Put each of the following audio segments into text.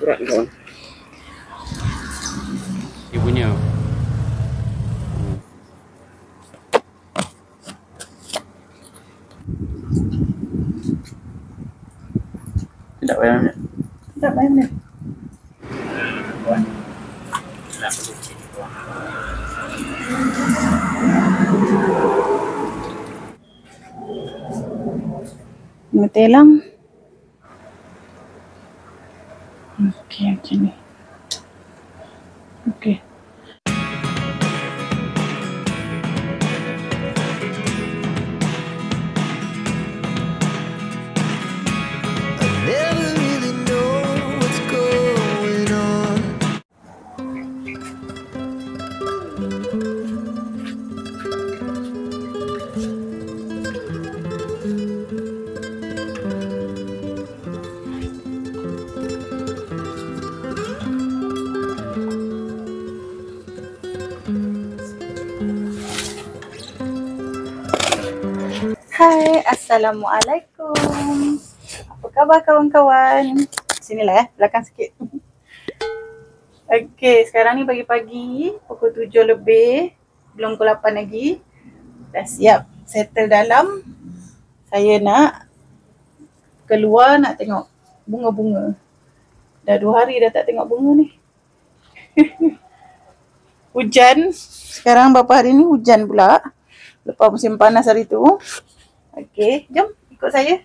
Berat ni kawan. Ibunya. Tidak payah ni. Tak payah ni. Kawan. Nak pergi sini kawan. Telang. Okey, macam ni. Okey. Never really know what's going on. Hai, Assalamualaikum. Apa khabar kawan-kawan? Sinilah belakang sikit. Okey, sekarang ni pagi-pagi, pukul 7 lebih. Belum pukul 8 lagi. Dah siap settle dalam. Saya nak keluar nak tengok bunga-bunga. Dah 2 hari dah tak tengok bunga ni. Hujan. Sekarang beberapa hari ni hujan pula. Lepas musim panas hari tu. Okey, jom ikut saya.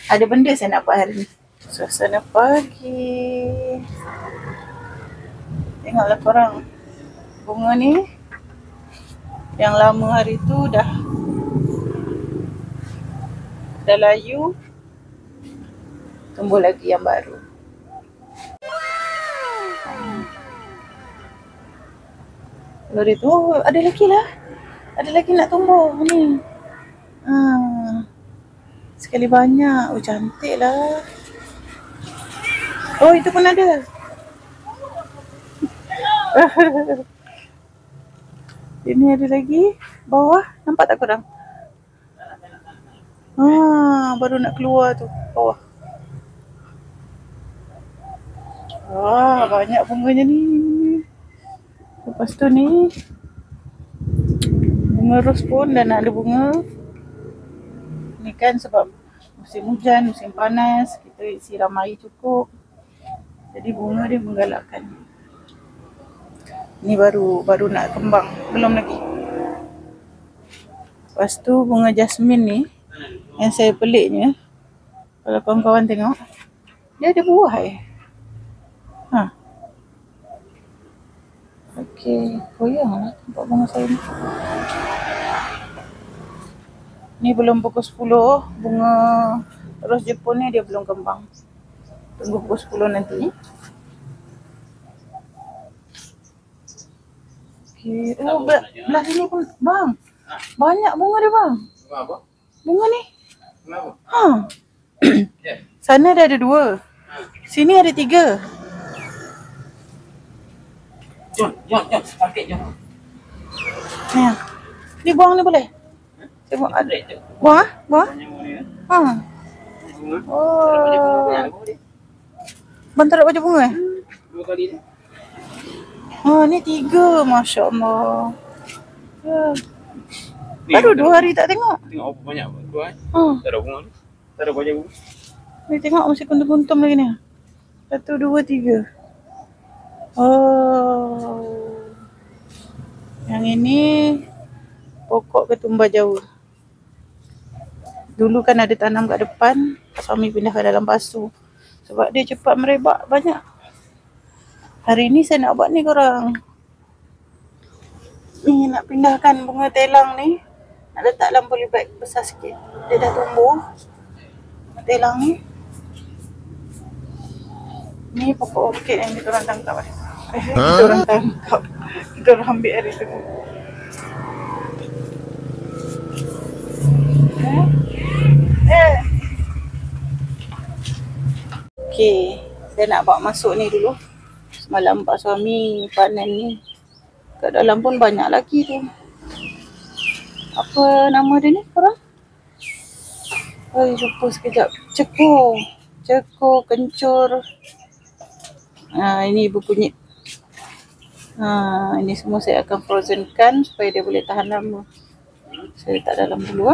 Ada benda saya nak buat hari ni. Suasana pagi. Tengoklah korang. Bunga ni yang lama hari tu dah layu. Tumbuh lagi yang baru. Lori tu ada lagi lah. Ada lagi nak tumbuh ni. Sekali banyak. Oh, cantik lah. Oh, itu pun ada. Ini ada lagi. Bawah. Nampak tak korang? Baru nak keluar tu. Bawah. Banyak bunganya ni. Lepas tu ni. Bunga ros pun dah nak ada bunga. Ni kan sebab musim hujan, musim panas, kita siram air cukup. Jadi bunga dia menggalakkan. Ni baru nak kembang, belum lagi. Lepas tu bunga jasmin ni, yang saya peliknya, kalau kawan-kawan tengok, dia ada buah Okey, goyang lah nampak bunga saya ni. Ni belum pukul 10, bunga ros Jepun ni dia belum kembang. Tunggu pukul 10 nanti. Okey, belah sini pun bang. Banyak bunga dia bang. Bunga apa? Bunga ni. Kenapa? Sana dah ada 2. Sini ada 3. Jom. Sakit jom. Ni buang ni boleh? Saya buang ada. Buang Buang? Bunga. Oh. Bang taruh baju bunga 2 kali ni. Ni 3. Masya Allah. Baru 2 hari tak tengok. Tengok apa banyak buah. Tak ada bunga ni. Tak ada banyak bunga. Ni tengok masih kuntum-kuntum lagi ni. 1, 2, 3. Yang ini pokok ketumbar Jawa. Dulu kan ada tanam kat depan, suami pindah ke dalam pasu. Sebab dia cepat merebak banyak. Hari ni saya nak buat ni korang. Ni nak pindahkan bunga telang ni. Nak letak dalam polybag besar sikit. Dia dah tumbuh. Bunga telang ni. Ni pokok orkid yang kita orang tangkap. Kita orang tangkap. Kita orang ambil hari tu. Okey, saya nak bawa masuk ni dulu. Semalam pak suami panen ni. Kat dalam pun banyak lagi tu. Apa nama dia ni korang? Lupa sekejap. Ceko kencur. Ini ibu kunyit. Ini semua saya akan frozenkan supaya dia boleh tahan lama. Saya letak dalam dulu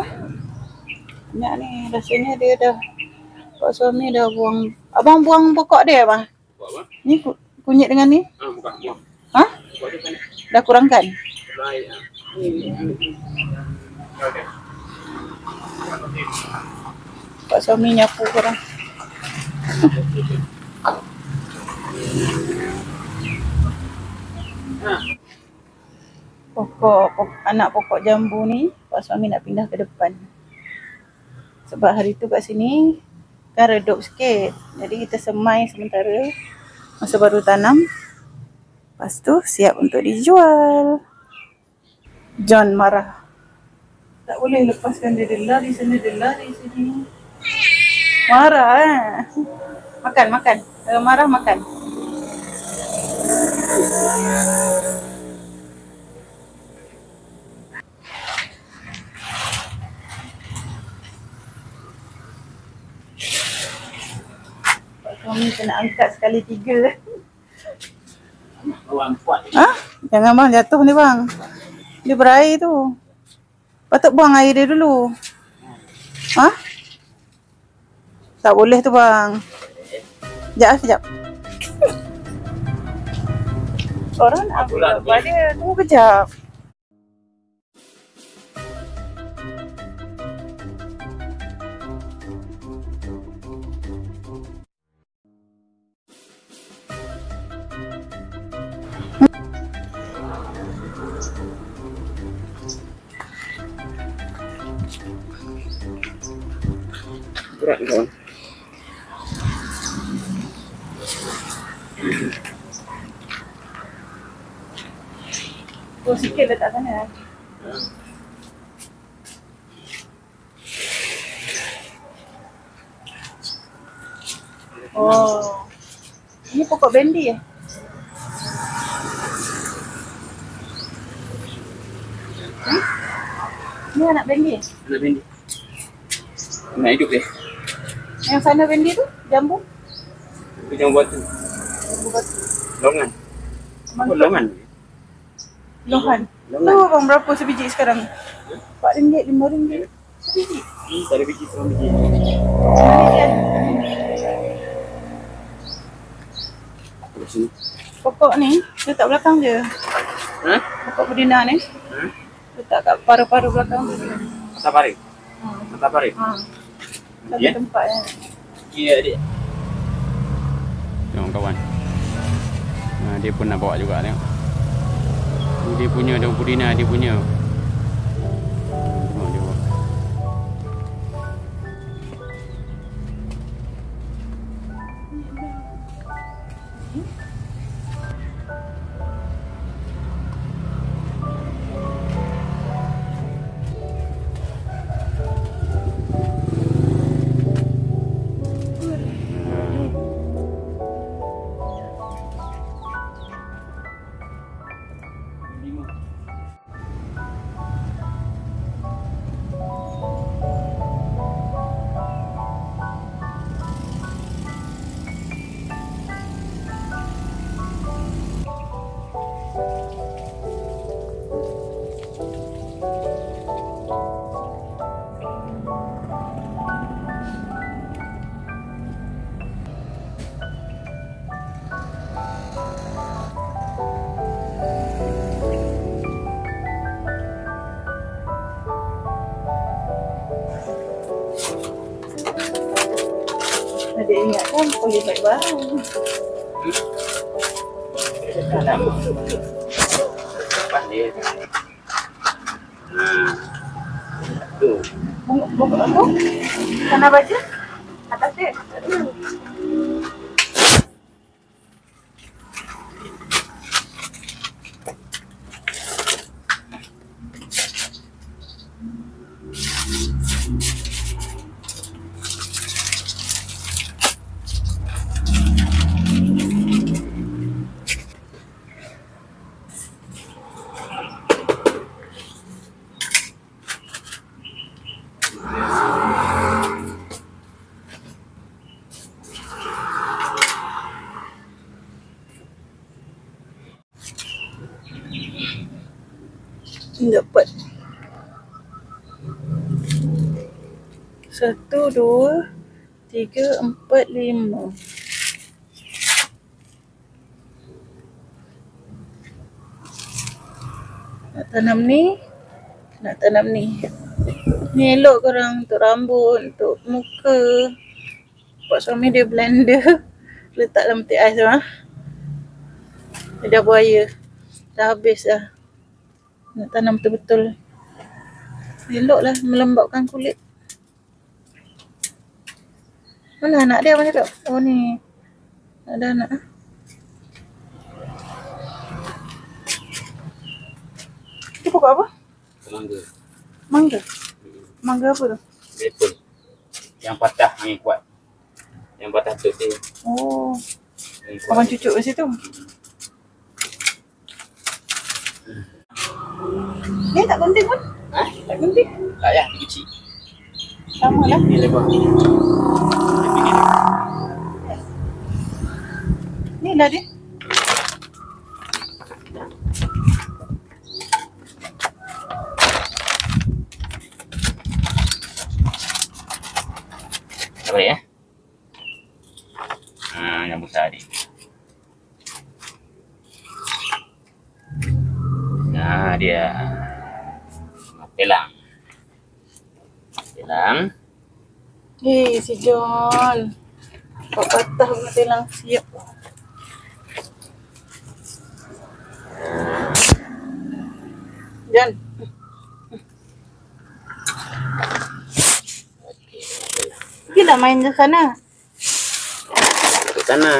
Banyak ni rasanya dia dah. Pak suami dah buang. Abang buang pokok dia abang. Buat apa? Ni kunyit dengan ni. Bukan buang. Ha? Buat dia kan. Dah kurangkan. Right. Okay. Pak suami nyapu sekarang. Anak pokok jambu ni Pak suami nak pindah ke depan. Sebab hari tu kat sini kan redup sikit. Jadi kita semai sementara masa baru tanam. Lepas tu siap untuk dijual. John marah. Tak boleh lepaskan dia lari sana, dia lari sini. Marah Makan. Kalau marah makan. Pak suami kena angkat sekali 3. Orang kuat. Jangan bang, jatuh ni bang. Dia berair tu. Patut buang air dia dulu. Tak boleh tu bang. Sekejap. Orang nak ambil gambar dia. Tunggu kejap. Berat ni kawan. Sikit letak sana. Ini pokok bendi Ini anak bendi Anak bendi. Nak hidup dia. Yang sana bendi tu, jambu? Itu jambu batu. Longan. Longan. Lohan. Tu bang berapa sebiji sekarang? RM4, RM5 sebiji. Tak ada biji, seorang biji. Sini. Pokok ni letak belakang je. Pokok berdina ni. Letak kat paru-paru belakang tu. Mata paring. Mata paring. Satu tempat Ya adik. Tengok kawan. Dia pun nak bawa juga tengok. Dia punya daun pudina, dia punya. Tengok dia bawa. Adik ingat kan boleh baik baru. Lepas dia. Tu. Bongkok tu? Sana baca? Atas dia? Dapat 1, 2, 3, 4, 5. Nak tanam ni. Ni elok korang untuk rambut, untuk muka. Pak suami dia blender. Letak dalam peti ais tu lah. Lidah buaya. Dah habis dah. Nak tanam betul-betul. Elok lah melembabkan kulit. Mana anak dia? Mana duduk? Oh ni. Ada anak. Itu pokok apa? Mangga. Mangga? Mangga apa tu? Apple. Yang patah angin kuat. Yang patah tu dia. Oh. Angin kuat. Abang cucuk kat situ. Ni tak gunting pun? Ha? Tak gunting. Tak payah, dia kecil. Sama lah. Ni lebar. Ni lah dia. Tak boleh yang besar ni. Nah dia. Telang. Si John. Kau patah pun telang siap. John. Pergilah main ke sana. Ke sana.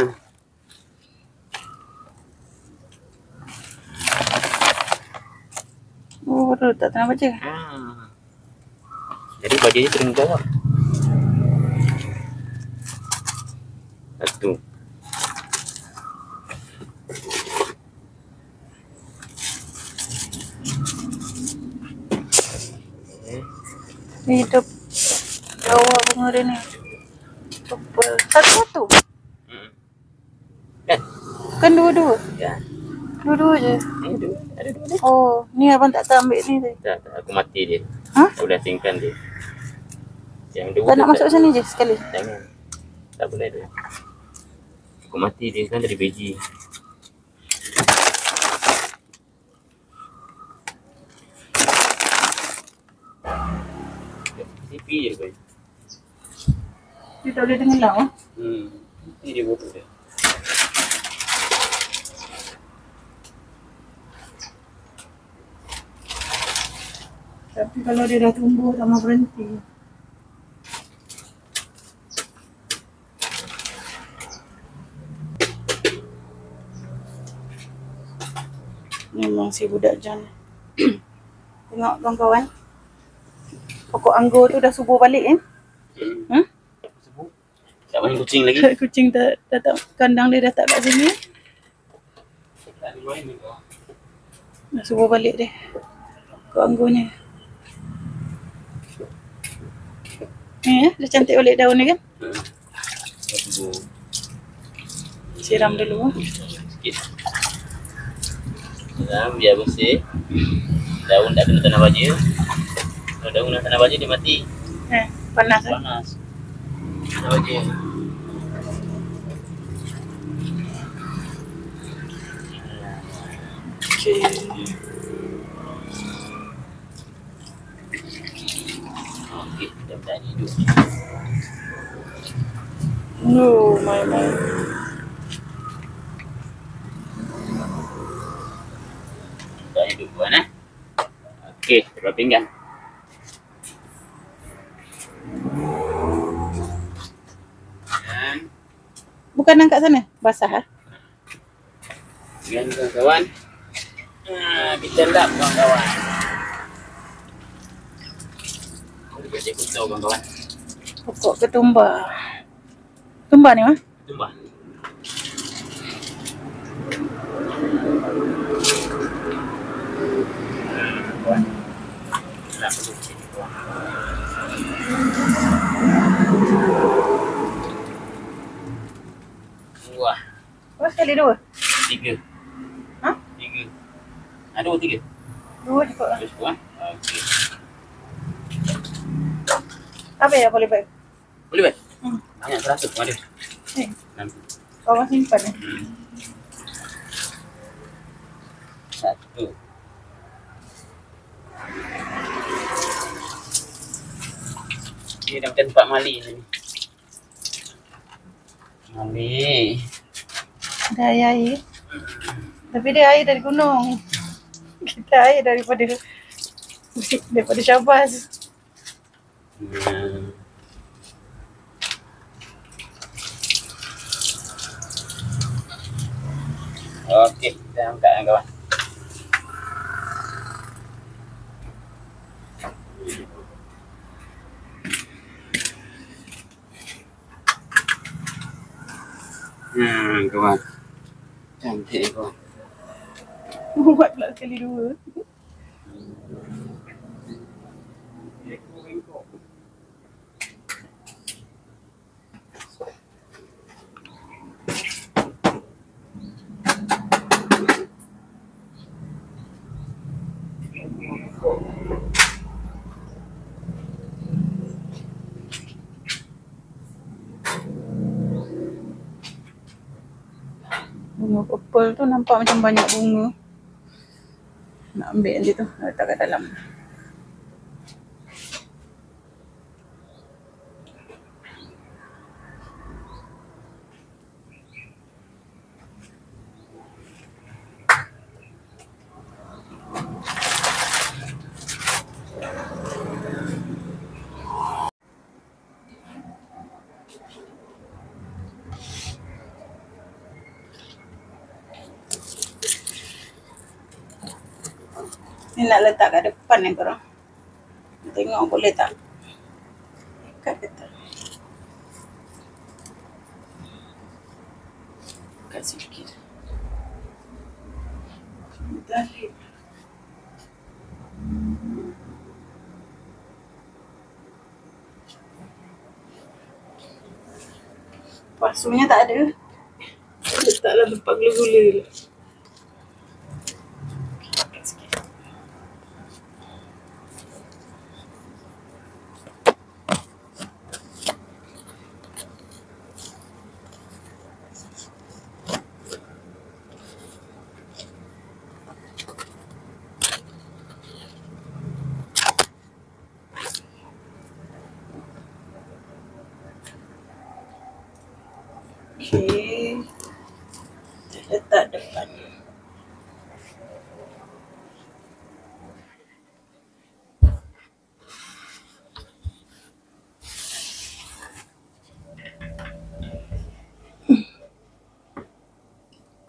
Oh, baru tak tahu baca. Jadi bajunya turun ke bawah. Satu. Ni hidup Jawa pengerin ni. Satu-satu? Kan? Kan dua-dua? Ya. Dua-dua je? Ada dua ni. Oh, ni abang tak ambil ni tadi. Tak, aku mati dia. Ha? Aku dah asingkan dia. Yang dua Tak nak tu masuk sini je sekali? Jangan. Tak boleh dia. Aku mati dia kan dari beji. CP je boy. Dia tak boleh tenggelam ah. Ini dia bodoh dia. Tapi kalau dia dah tumbuh tak mau berhenti. Memang si budak John. Tengok kawan-kawan. Pokok anggur tu dah subur balik kan? Sebut. Tak main kucing lagi. Kucing tak kandang dia dah tak kat sini. Tak ada main kau. Dah subur balik dia. Pokok anggurnya. Ni dah cantik balik daun ni kan? Sebut. Siram dulu. Sikit. Siram biar bersih. Daun tak kena tanah baja. Kalau daun nak tanah baja dia mati. Panas kan? Panas. Tanah baja. Okay. Okey, kita berani hidup. No, my. Kita hidup buat Okey, terus pinggan. Bukan angkat sana, basah ah. Pinggan kawan-kawan. Kita lap kawan-kawan. Kita kutu kawan-kawan. Pokok ketumbar. Tumbar ni mah? Tumbah. Kawan. Lap dulu sini kawan. Wah, Berapa sekali dua? 3. Ha? 3. Ada 3. Dua cukup lah. Ada cukup kan? Okey. Apa ya boleh baik? Boleh baik? Hmm. Banyak 100 pun ada. Eh, kau simpan eh. Satu. Dia dah macam tempat mali ni. Mali. Ada air. Tapi dia air dari gunung. Kita air daripada Syabas. Okey, kita angkat yang kawan. Kawan. Cantik kawan. Buat pula sekali dua. Bunga purple tu nampak macam banyak bunga. Nak ambil nanti tu, letak kat dalam. Ni nak letak kat depan ni korang. Tengok boleh tak? Kat depan. Kat sikit. Tarik. Pasunya tak ada. Letaklah tempat gula-gula. Okey. Letak depan.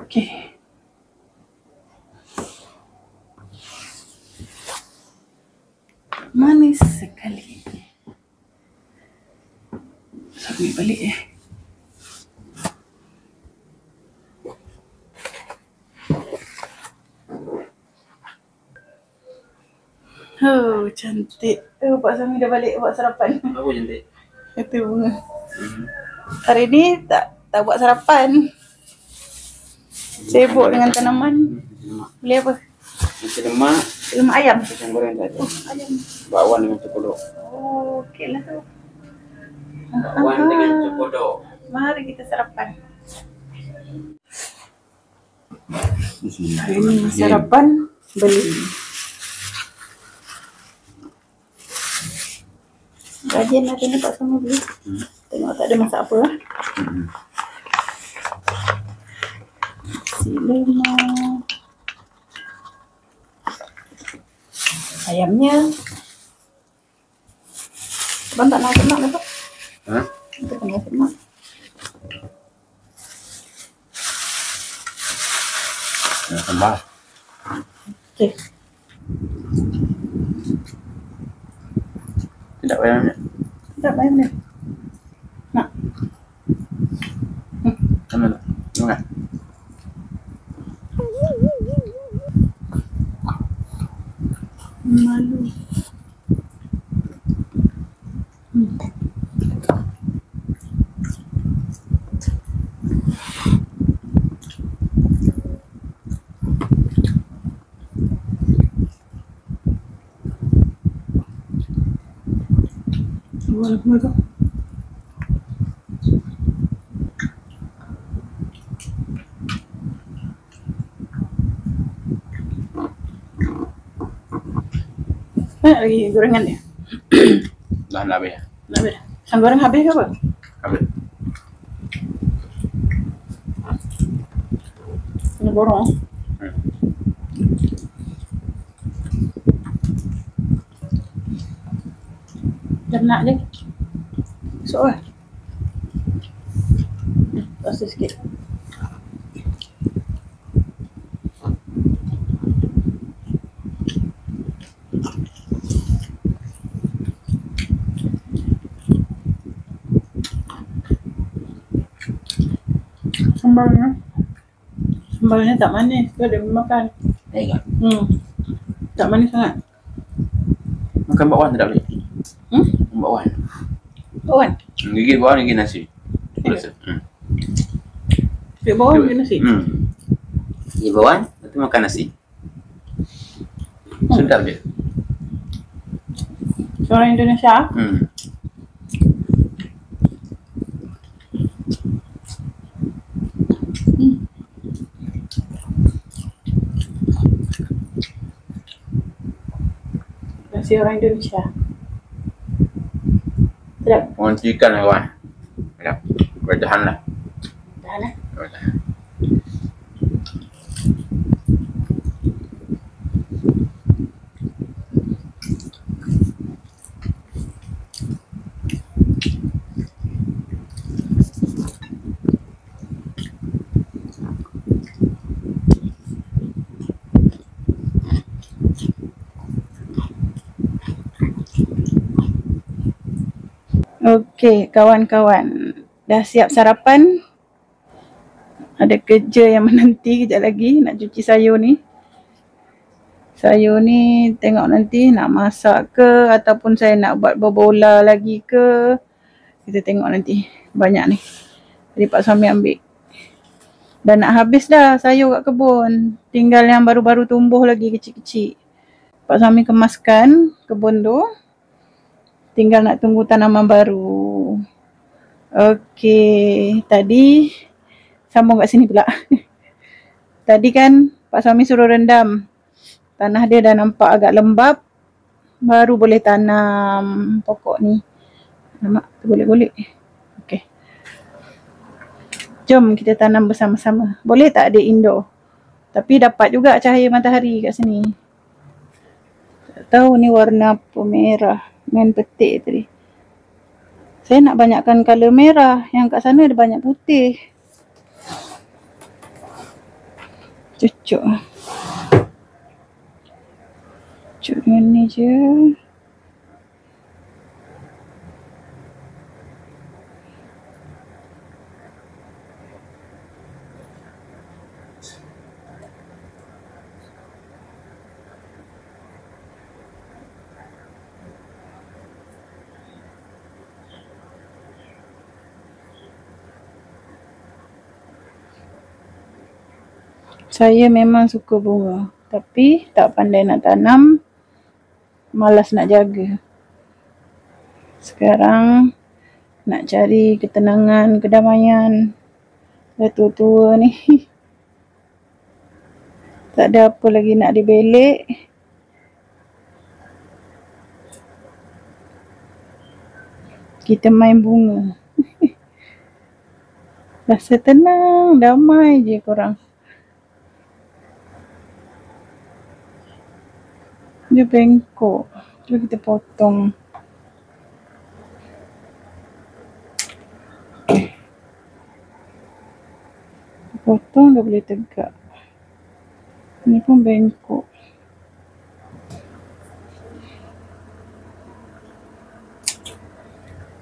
Okey. Manis sekali. Ambil balik eh. Oh, cantik. Pak Sami dah balik buat sarapan. Apa cantik? Itu bunga. Hari ni tak buat sarapan. Sibuk dengan tanaman. Beli apa? Nasi lemak. Lemak ayam. Pisang goreng satu. Ayam. Bakwan dengan cokodok. Oh, okey lah tu. Bakwan dengan cokodok. Mari kita sarapan. Bismillah. Hari ni sarapan beli. Rajin lah ni Pak Sami beli. Tengok tak ada masak apa lah. Nasi lemak. Ayamnya. Abang tak nak lemak ke Pak? Ha? Kita kena lemak. Nak tambah. Okey. Tidak payah nak. Tak payah ni. Nak. Sama tak? Tengok kan? Malu. Apa tu? Banyak lagi gorengan dia. Dah nak habis. Dah habis. Sang goreng habis ke apa? Habis. Kena borong. Dah nak je. Masuk lah. Rasa sikit. Sambalnya tak manis. Tu ada makan. Baik. Tak manis sangat. Makan bakwan tak boleh. Bakwan. Bakwan? Gigit bakwan, gigit nasi. Aku rasa. Gigit bakwan, gigit nasi? Gigit bakwan, lepas tu makan nasi. Sedap je. Orang Indonesia? Nasi orang Indonesia. Sedap. Orang ikan lah kawan. Sedap. Bertahan lah. Dah lah. Bertahan. Okey, kawan-kawan. Dah siap sarapan? Ada kerja yang menanti kejap lagi. Nak cuci sayur ni. Sayur ni tengok nanti nak masak ke ataupun saya nak buat berbola lagi ke. Kita tengok nanti. Banyak ni. Jadi Pak Suami ambil. Dah nak habis dah sayur kat kebun. Tinggal yang baru-baru tumbuh lagi kecil-kecil. Pak Suami kemaskan kebun tu. Tinggal nak tunggu tanaman baru. Okey, tadi sambung kat sini pula. Tadi kan Pak Suami suruh rendam. Tanah dia dah nampak agak lembap. Baru boleh tanam pokok ni. Nampak tergolek-golek. Okey. Jom kita tanam bersama-sama. Boleh tak adik indoor? Tapi dapat juga cahaya matahari kat sini. Tak tahu ni warna apa, merah. Main petik tadi. Saya nak banyakkan color merah. Yang kat sana ada banyak putih. Cucuk. Cucuk dengan ni je. Saya memang suka bunga. Tapi tak pandai nak tanam. Malas nak jaga. Sekarang nak cari ketenangan, kedamaian. Dah tua-tua ni. Tak ada apa lagi nak dibelik. Kita main bunga. Rasa tenang, damai je korang. Dia bengkok. Cuba kita potong. Okay. Potong dah boleh tegak. Ni pun bengkok.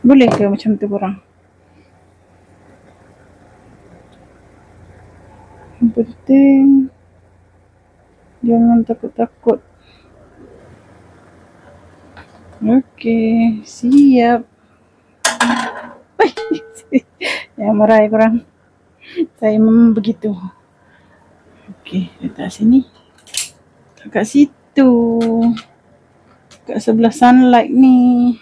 Boleh ke macam tu korang? Yang penting jangan takut-takut. Okey, siap. Jangan marah ya korang. Saya memang begitu. Okey, letak sini. Kat situ. Kat sebelah sunlight ni.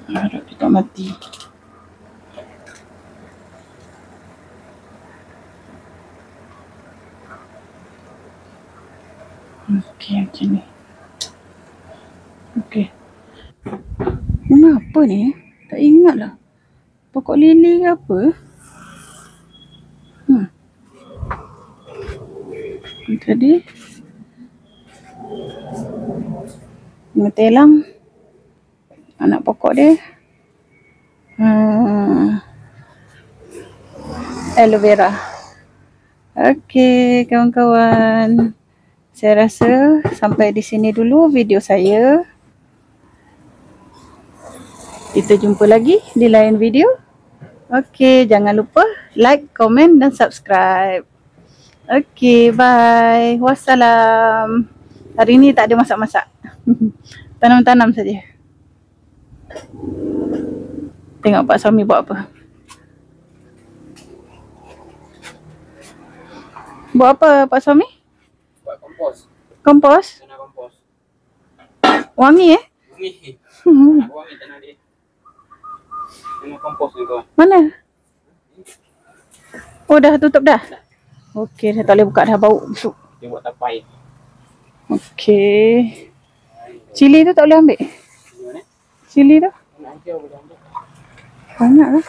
Harap dia tak mati. Okey, macam ni. Okey. Ini apa ni? Tak ingat lah. Pokok lili ke apa? Tadi. Bunga telang. Anak pokok dia. Aloe vera. Okey, kawan-kawan. Saya rasa sampai di sini dulu video saya. Kita jumpa lagi di lain video. Okey, jangan lupa like, komen dan subscribe. Okey, bye. Wassalam. Hari ni tak ada masak-masak. Tanam-tanam saja. Tengok Pak Suami buat apa. Buat apa Pak Suami? Buat kompos. Kompos? Tanah kompos. Wangi Wangi. Wangi tanah dia. Tanah kompos ni kawan. Mana? Oh, dah tutup dah? Okey, saya tak boleh buka dah, bau busuk. Dia buat tapai. Okey. Cili tu tak boleh ambil? Gimana? Cili tu? Nanti aku boleh ambil. Banyak lah.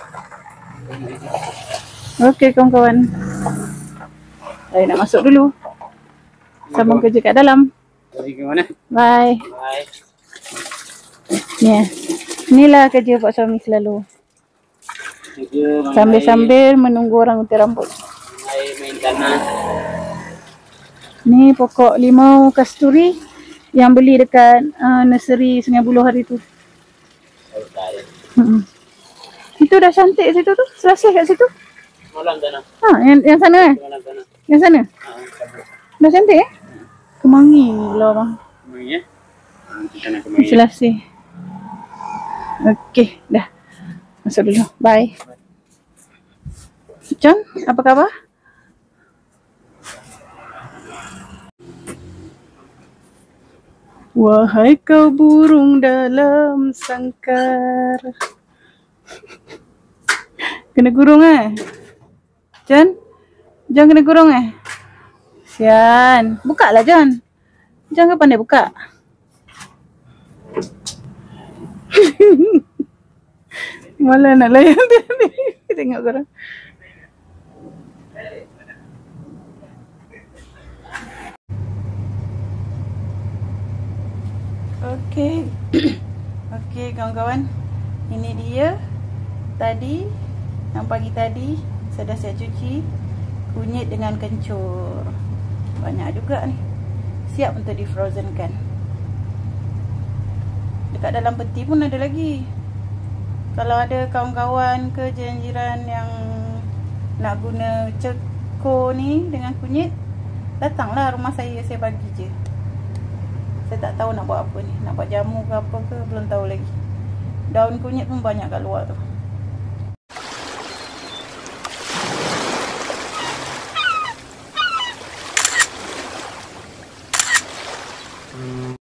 Okey kawan-kawan. Saya nak masuk dulu. Sambung kerja kat dalam. Jadi ke mana? Bye. Bye. Ni. Inilah kerja Pak Suami selalu. Kerja Sambil-sambil menunggu orang gunting rambut. main tanah. Ni pokok limau kasturi yang beli dekat nursery Sungai Buloh hari tu. Itu dah cantik situ tu. Selasih kat situ. Malam tanah. Yang sana Malam tanah. Yang sana? Cabut. Dah cantik Kemangi pula bang. Kemangi ya? Kita nak kemangi. Selasih. Okey, dah. Masuk dulu. Bye. John, apa khabar? Wahai kau burung dalam sangkar. Kena gurung John? John kena gurung Sian. Buka lah John. John kan pandai buka. Malah nak layan dia ni. Tengok korang. Okey. Okey kawan-kawan. Ini dia. Tadi, yang pagi tadi saya dah siap cuci kunyit dengan kencur. Banyak juga ni. Siap untuk di frozen kan. Dekat dalam peti pun ada lagi. Kalau ada kawan-kawan ke jiran-jiran yang nak guna ceko ni dengan kunyit, datanglah rumah saya bagi je. Saya tak tahu nak buat apa ni. Nak buat jamu ke apa ke, belum tahu lagi. Daun kunyit pun banyak kat luar tu.